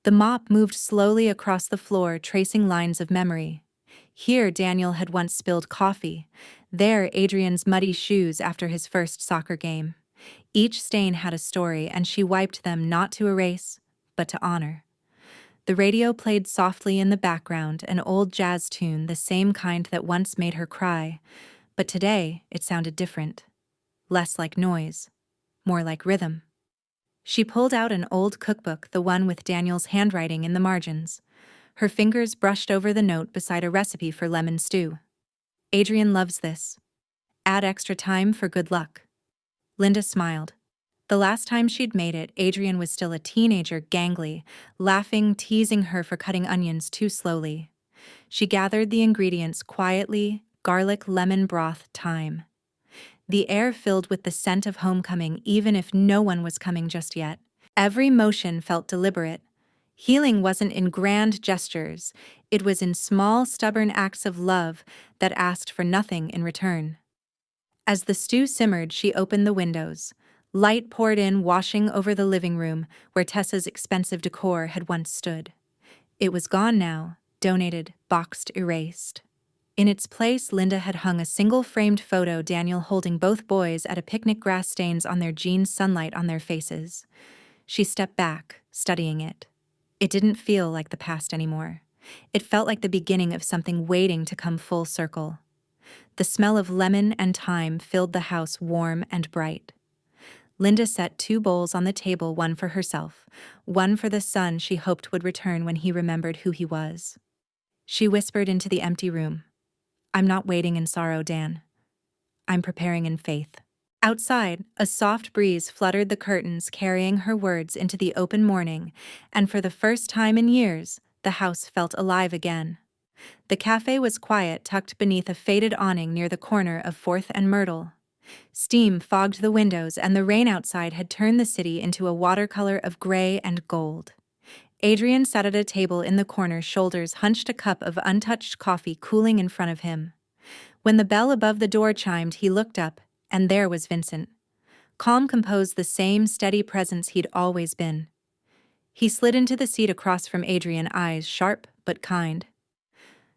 The mop moved slowly across the floor, tracing lines of memory. Here Daniel had once spilled coffee, there Adrian's muddy shoes after his first soccer game. Each stain had a story, and she wiped them not to erase, but to honor. The radio played softly in the background, an old jazz tune, the same kind that once made her cry, but today it sounded different. Less like noise, more like rhythm. She pulled out an old cookbook, the one with Daniel's handwriting in the margins. Her fingers brushed over the note beside a recipe for lemon stew. Adrian loves this. Add extra thyme for good luck. Linda smiled. The last time she'd made it, Adrian was still a teenager, gangly, laughing, teasing her for cutting onions too slowly. She gathered the ingredients quietly: garlic, lemon broth, thyme. The air filled with the scent of homecoming, even if no one was coming just yet. Every motion felt deliberate. Healing wasn't in grand gestures, it was in small, stubborn acts of love that asked for nothing in return. As the stew simmered, she opened the windows. Light poured in, washing over the living room where Tessa's expensive decor had once stood. It was gone now, donated, boxed, erased. In its place, Linda had hung a single framed photo, Daniel holding both boys at a picnic, grass stains on their jeans, sunlight on their faces. She stepped back, studying it. It didn't feel like the past anymore. It felt like the beginning of something waiting to come full circle. The smell of lemon and thyme filled the house, warm and bright. Linda set 2 bowls on the table, one for herself, one for the son she hoped would return when he remembered who he was. She whispered into the empty room, I'm not waiting in sorrow, Dan. I'm preparing in faith. Outside, a soft breeze fluttered the curtains, carrying her words into the open morning, and for the first time in years, the house felt alive again. The cafe was quiet, tucked beneath a faded awning near the corner of 4th and Myrtle. Steam fogged the windows, and the rain outside had turned the city into a watercolor of gray and gold. Adrian sat at a table in the corner, shoulders hunched, a cup of untouched coffee cooling in front of him. When the bell above the door chimed, he looked up, and there was Vincent. Calm, composed, the same steady presence he'd always been. He slid into the seat across from Adrian, eyes sharp but kind.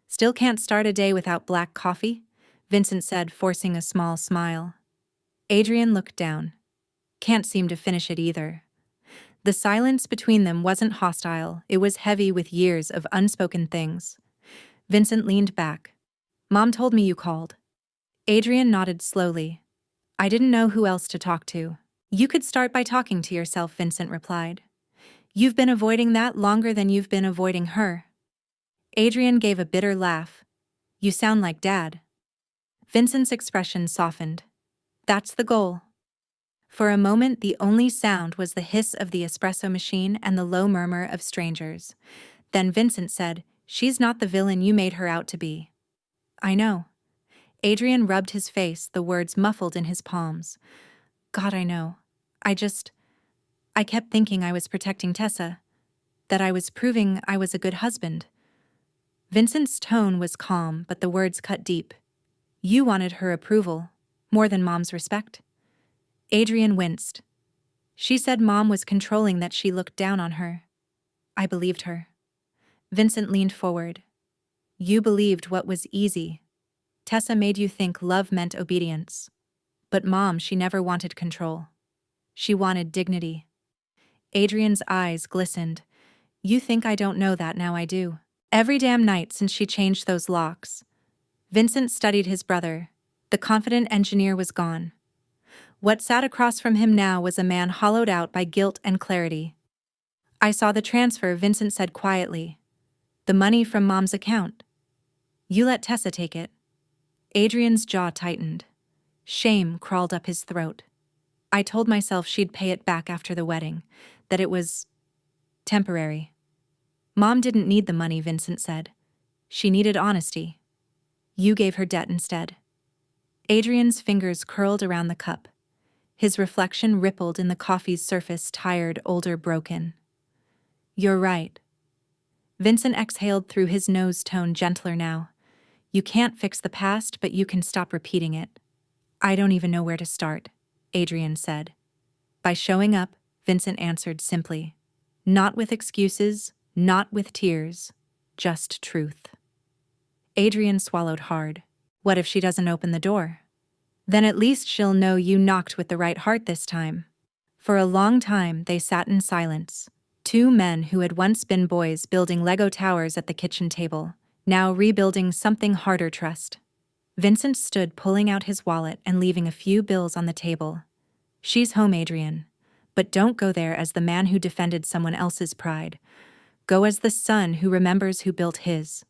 Still can't start a day without black coffee? Vincent said, forcing a small smile. Adrian looked down. Can't seem to finish it either. The silence between them wasn't hostile, it was heavy with years of unspoken things. Vincent leaned back. Mom told me you called. Adrian nodded slowly. I didn't know who else to talk to. You could start by talking to yourself, Vincent replied. You've been avoiding that longer than you've been avoiding her. Adrian gave a bitter laugh. You sound like Dad. Vincent's expression softened. That's the goal. For a moment, the only sound was the hiss of the espresso machine and the low murmur of strangers. Then Vincent said, She's not the villain you made her out to be. I know. Adrian rubbed his face, the words muffled in his palms. God, I know. I kept thinking I was protecting Tessa, that I was proving I was a good husband. Vincent's tone was calm, but the words cut deep. You wanted her approval, more than Mom's respect. Adrian winced. She said Mom was controlling, that she looked down on her. I believed her. Vincent leaned forward. You believed what was easy. Tessa made you think love meant obedience. But Mom, she never wanted control. She wanted dignity. Adrian's eyes glistened. You think I don't know that? Now I do. Every damn night since she changed those locks. Vincent studied his brother. The confident engineer was gone. What sat across from him now was a man hollowed out by guilt and clarity. I saw the transfer, Vincent said quietly. The money from Mom's account. You let Tessa take it. Adrian's jaw tightened. Shame crawled up his throat. I told myself she'd pay it back after the wedding, that it was temporary. Mom didn't need the money, Vincent said. She needed honesty. You gave her debt instead. Adrian's fingers curled around the cup. His reflection rippled in the coffee's surface, tired, older, broken. You're right. Vincent exhaled through his nose, tone gentler now. You can't fix the past, but you can stop repeating it. I don't even know where to start, Adrian said. By showing up, Vincent answered simply. Not with excuses, not with tears, just truth. Adrian swallowed hard. What if she doesn't open the door? Then at least she'll know you knocked with the right heart this time. For a long time they sat in silence. Two men who had once been boys building Lego towers at the kitchen table, now rebuilding something harder. Trust. Vincent stood, pulling out his wallet and leaving a few bills on the table. She's home, Adrian. But don't go there as the man who defended someone else's pride. Go as the son who remembers who built his.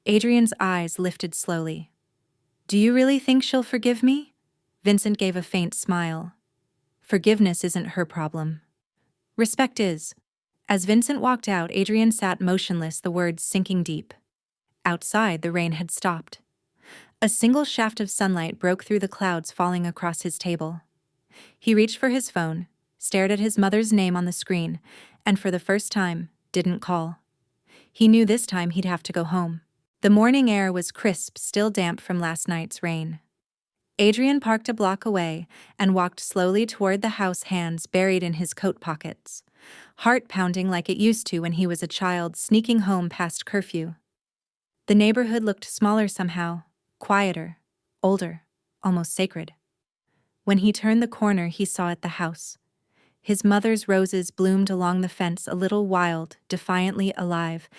Adrian's eyes lifted slowly. Do you really think she'll forgive me? Vincent gave a faint smile. Forgiveness isn't her problem. Respect is. As Vincent walked out, Adrian sat motionless, the words sinking deep. Outside, the rain had stopped. A single shaft of sunlight broke through the clouds falling across his table. He reached for his phone, stared at his mother's name on the screen, and for the first time, didn't call. He knew this time he'd have to go home. The morning air was crisp, still damp from last night's rain. Adrian parked a block away and walked slowly toward the house, hands buried in his coat pockets, heart pounding like it used to when he was a child, sneaking home past curfew. The neighborhood looked smaller somehow, quieter, older, almost sacred. When he turned the corner, he saw at the house. His mother's roses bloomed along the fence, a little wild, defiantly alive,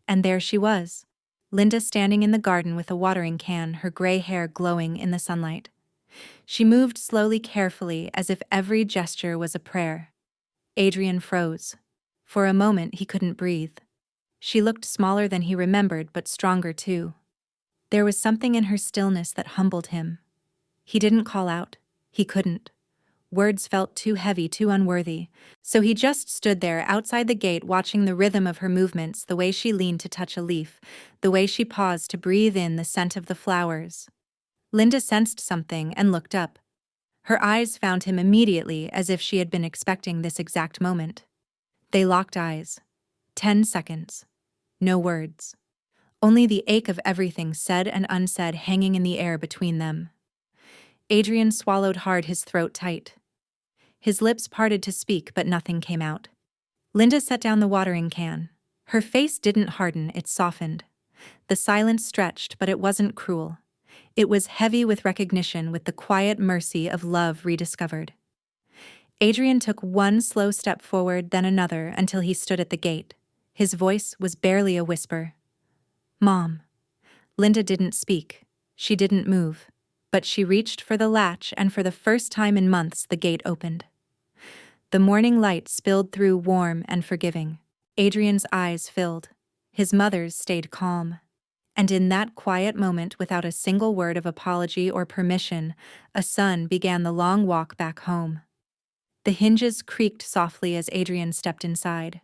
and there she was. Linda standing in the garden with a watering can, her gray hair glowing in the sunlight. She moved slowly, carefully, as if every gesture was a prayer. Adrian froze. For a moment he couldn't breathe. She looked smaller than he remembered, but stronger too. There was something in her stillness that humbled him. He didn't call out. He couldn't. Words felt too heavy, too unworthy, so he just stood there outside the gate, watching the rhythm of her movements, the way she leaned to touch a leaf, the way she paused to breathe in the scent of the flowers. Linda sensed something and looked up. Her eyes found him immediately, as if she had been expecting this exact moment. They locked eyes. 10 seconds. No words. Only the ache of everything said and unsaid hanging in the air between them. Adrian swallowed hard, his throat tight. His lips parted to speak, but nothing came out. Linda set down the watering can. Her face didn't harden, it softened. The silence stretched, but it wasn't cruel. It was heavy with recognition, with the quiet mercy of love rediscovered. Adrian took one slow step forward, then another, until he stood at the gate. His voice was barely a whisper. Mom. Linda didn't speak. She didn't move. But she reached for the latch, and for the first time in months the gate opened. The morning light spilled through, warm and forgiving. Adrian's eyes filled. His mother's stayed calm. And in that quiet moment, without a single word of apology or permission, a son began the long walk back home. The hinges creaked softly as Adrian stepped inside.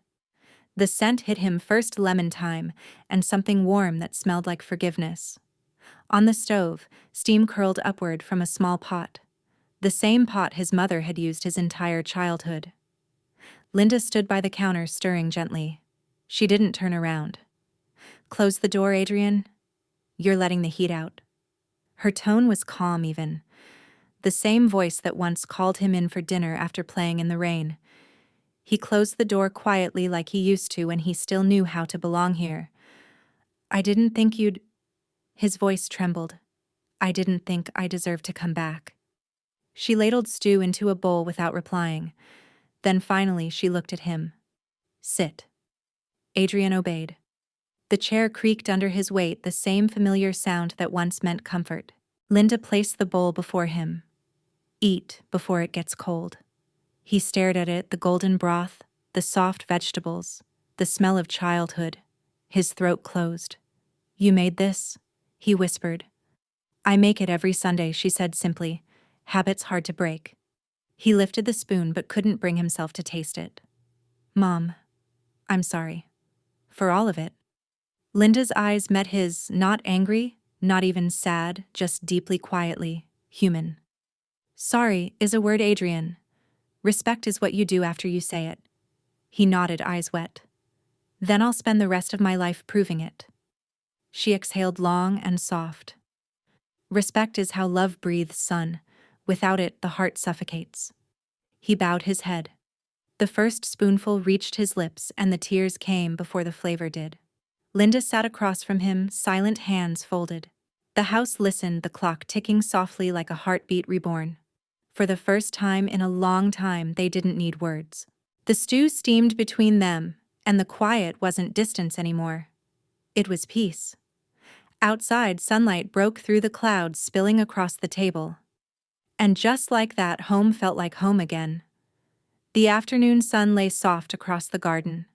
The scent hit him, first lemon thyme, and something warm that smelled like forgiveness. On the stove, steam curled upward from a small pot. The same pot his mother had used his entire childhood. Linda stood by the counter, stirring gently. She didn't turn around. "Close the door, Adrian. You're letting the heat out." Her tone was calm even. The same voice that once called him in for dinner after playing in the rain. He closed the door quietly, like he used to when he still knew how to belong here. "I didn't think you'd—" His voice trembled. "I didn't think I deserved to come back." She ladled stew into a bowl without replying. Then finally she looked at him. "Sit." Adrian obeyed. The chair creaked under his weight, the same familiar sound that once meant comfort. Linda placed the bowl before him. "Eat before it gets cold." He stared at it, the golden broth, the soft vegetables, the smell of childhood. His throat closed. "You made this?" he whispered. "I make it every Sunday," she said simply. "Habits hard to break." He lifted the spoon but couldn't bring himself to taste it. "Mom, I'm sorry. For all of it." Linda's eyes met his, not angry, not even sad, just deeply, quietly human. "Sorry is a word, Adrian. Respect is what you do after you say it." He nodded, eyes wet. "Then I'll spend the rest of my life proving it." She exhaled long and soft. "Respect is how love breathes, son. Without it, the heart suffocates." He bowed his head. The first spoonful reached his lips, and the tears came before the flavor did. Linda sat across from him, silent, hands folded. The house listened, the clock ticking softly like a heartbeat reborn. For the first time in a long time, they didn't need words. The stew steamed between them, and the quiet wasn't distance anymore. It was peace. Outside, sunlight broke through the clouds, spilling across the table. And just like that, home felt like home again. The afternoon sun lay soft across the garden.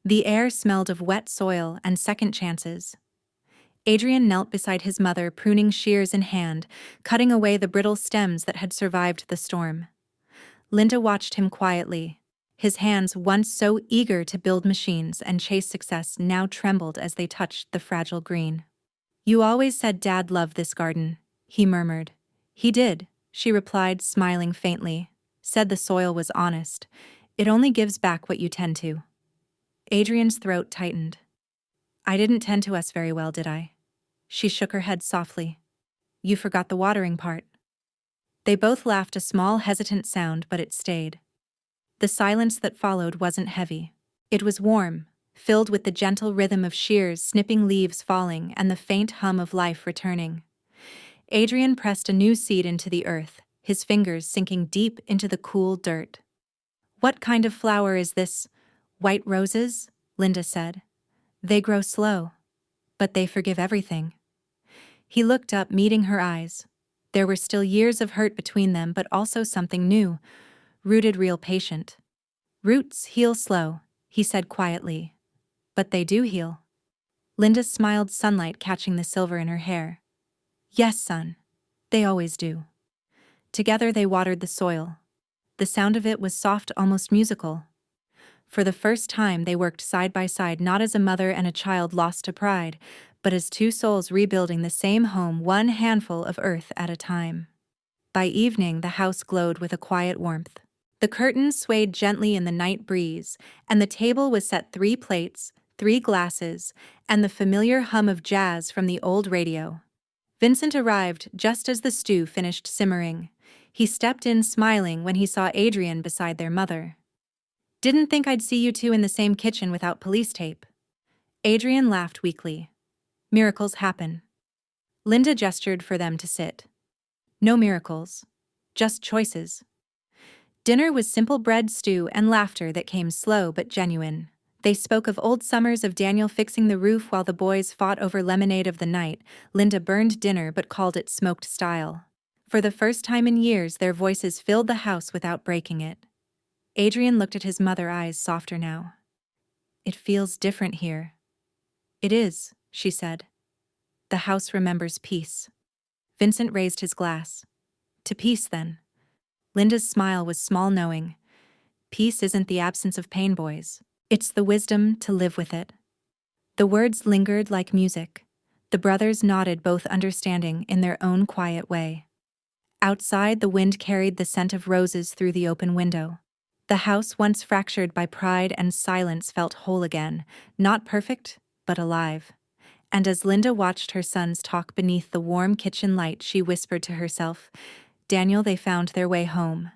The air smelled of wet soil and second chances. Adrian knelt beside his mother, pruning, shears in hand, cutting away the brittle stems that had survived the storm. Linda watched him quietly. His hands, once so eager to build machines and chase success, now trembled as they touched the fragile green. "You always said Dad loved this garden," he murmured. "He did," she replied, smiling faintly. "Said the soil was honest. It only gives back what you tend to." Adrian's throat tightened. "I didn't tend to us very well, did I?" She shook her head softly. "You forgot the watering part." They both laughed, a small, hesitant sound, but it stayed. The silence that followed wasn't heavy. It was warm, filled with the gentle rhythm of shears, snipping, leaves falling, and the faint hum of life returning. Adrian pressed a new seed into the earth, his fingers sinking deep into the cool dirt. "What kind of flower is this?" "White roses," Linda said. "They grow slow, but they forgive everything." He looked up, meeting her eyes. There were still years of hurt between them, but also something new, rooted, real, patient. "Roots heal slow," he said quietly. "But they do heal." Linda smiled, sunlight catching the silver in her hair. "Yes, son. They always do." Together they watered the soil. The sound of it was soft, almost musical. For the first time they worked side by side, not as a mother and a child lost to pride, but as two souls rebuilding the same home, one handful of earth at a time. By evening the house glowed with a quiet warmth. The curtains swayed gently in the night breeze, and the table was set, 3 plates, 3 glasses, and the familiar hum of jazz from the old radio. Vincent arrived just as the stew finished simmering. He stepped in smiling when he saw Adrian beside their mother. "Didn't think I'd see you two in the same kitchen without police tape." Adrian laughed weakly. "Miracles happen." Linda gestured for them to sit. "No miracles. Just choices." Dinner was simple: bread, stew, and laughter that came slow but genuine. They spoke of old summers of Daniel fixing the roof while the boys fought over lemonade of the night. Linda burned dinner but called it smoked style. For the first time in years, their voices filled the house without breaking it. Adrian looked at his mother, eyes softer now. "It feels different here." "It is," she said. "The house remembers peace." Vincent raised his glass. "To peace, then." Linda's smile was small, knowing. "Peace isn't the absence of pain, boys. It's the wisdom to live with it." The words lingered like music. The brothers nodded, both understanding in their own quiet way. Outside, the wind carried the scent of roses through the open window. The house, once fractured by pride and silence, felt whole again, not perfect, but alive. And as Linda watched her sons talk beneath the warm kitchen light, she whispered to herself, "Daniel, they found their way home."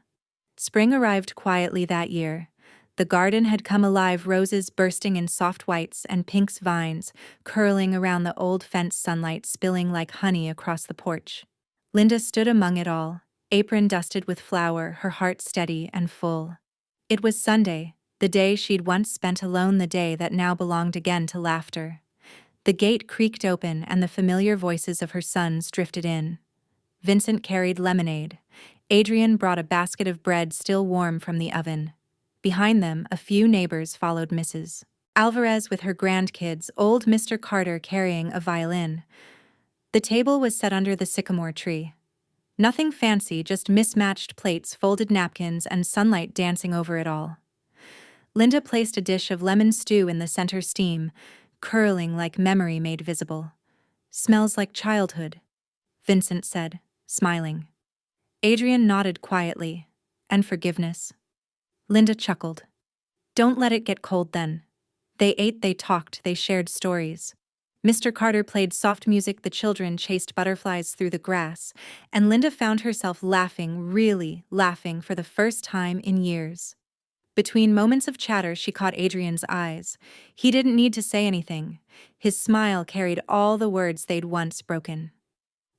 Spring arrived quietly that year. The garden had come alive, roses bursting in soft whites and pinks, vines curling around the old fence, sunlight spilling like honey across the porch. Linda stood among it all, apron dusted with flour, her heart steady and full. It was Sunday, the day she'd once spent alone, the day that now belonged again to laughter. The gate creaked open and the familiar voices of her sons drifted in. Vincent carried lemonade. Adrian brought a basket of bread still warm from the oven. Behind them, a few neighbors followed, Mrs. Alvarez with her grandkids, old Mr. Carter carrying a violin. The table was set under the sycamore tree. Nothing fancy, just mismatched plates, folded napkins, and sunlight dancing over it all. Linda placed a dish of lemon stew in the center, steam curling like memory made visible. "Smells like childhood," Vincent said, smiling. Adrian nodded quietly. "And forgiveness." Linda chuckled. "Don't let it get cold then." They ate, they talked, they shared stories. Mr. Carter played soft music, the children chased butterflies through the grass, and Linda found herself laughing, really laughing for the first time in years. Between moments of chatter, she caught Adrian's eyes. He didn't need to say anything. His smile carried all the words they'd once broken.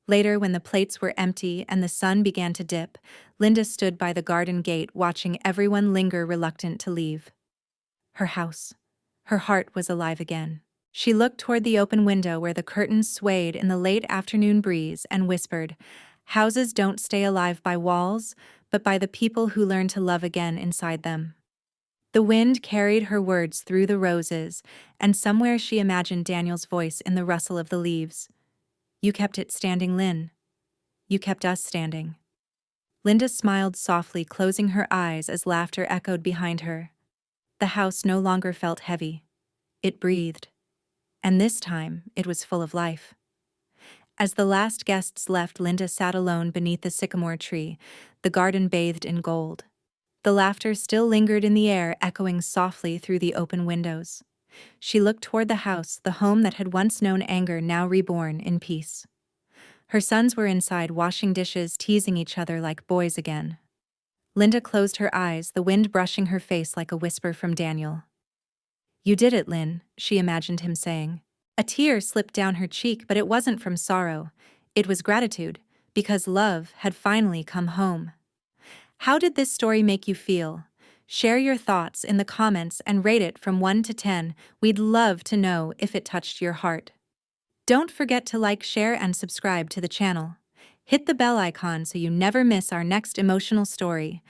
Later, when the plates were empty and the sun began to dip, Linda stood by the garden gate, watching everyone linger, reluctant to leave. Her house. Her heart was alive again. She looked toward the open window where the curtains swayed in the late afternoon breeze and whispered, "Houses don't stay alive by walls, but by the people who learn to love again inside them." The wind carried her words through the roses, and somewhere she imagined Daniel's voice in the rustle of the leaves. "You kept it standing, Lynn. You kept us standing." Linda smiled softly, closing her eyes as laughter echoed behind her. The house no longer felt heavy. It breathed. And this time, it was full of life. As the last guests left, Linda sat alone beneath the sycamore tree, the garden bathed in gold. The laughter still lingered in the air, echoing softly through the open windows. She looked toward the house, the home that had once known anger, now reborn in peace. Her sons were inside, washing dishes, teasing each other like boys again. Linda closed her eyes, the wind brushing her face like a whisper from Daniel. "You did it, Lynn," she imagined him saying. A tear slipped down her cheek, but it wasn't from sorrow. It was gratitude, because love had finally come home. How did this story make you feel? Share your thoughts in the comments and rate it from 1 to 10. We'd love to know if it touched your heart. Don't forget to like, share, and subscribe to the channel. Hit the bell icon so you never miss our next emotional story.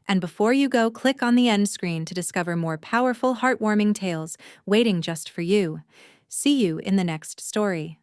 And before you go, click on the end screen to discover more powerful, heartwarming tales waiting just for you. See you in the next story.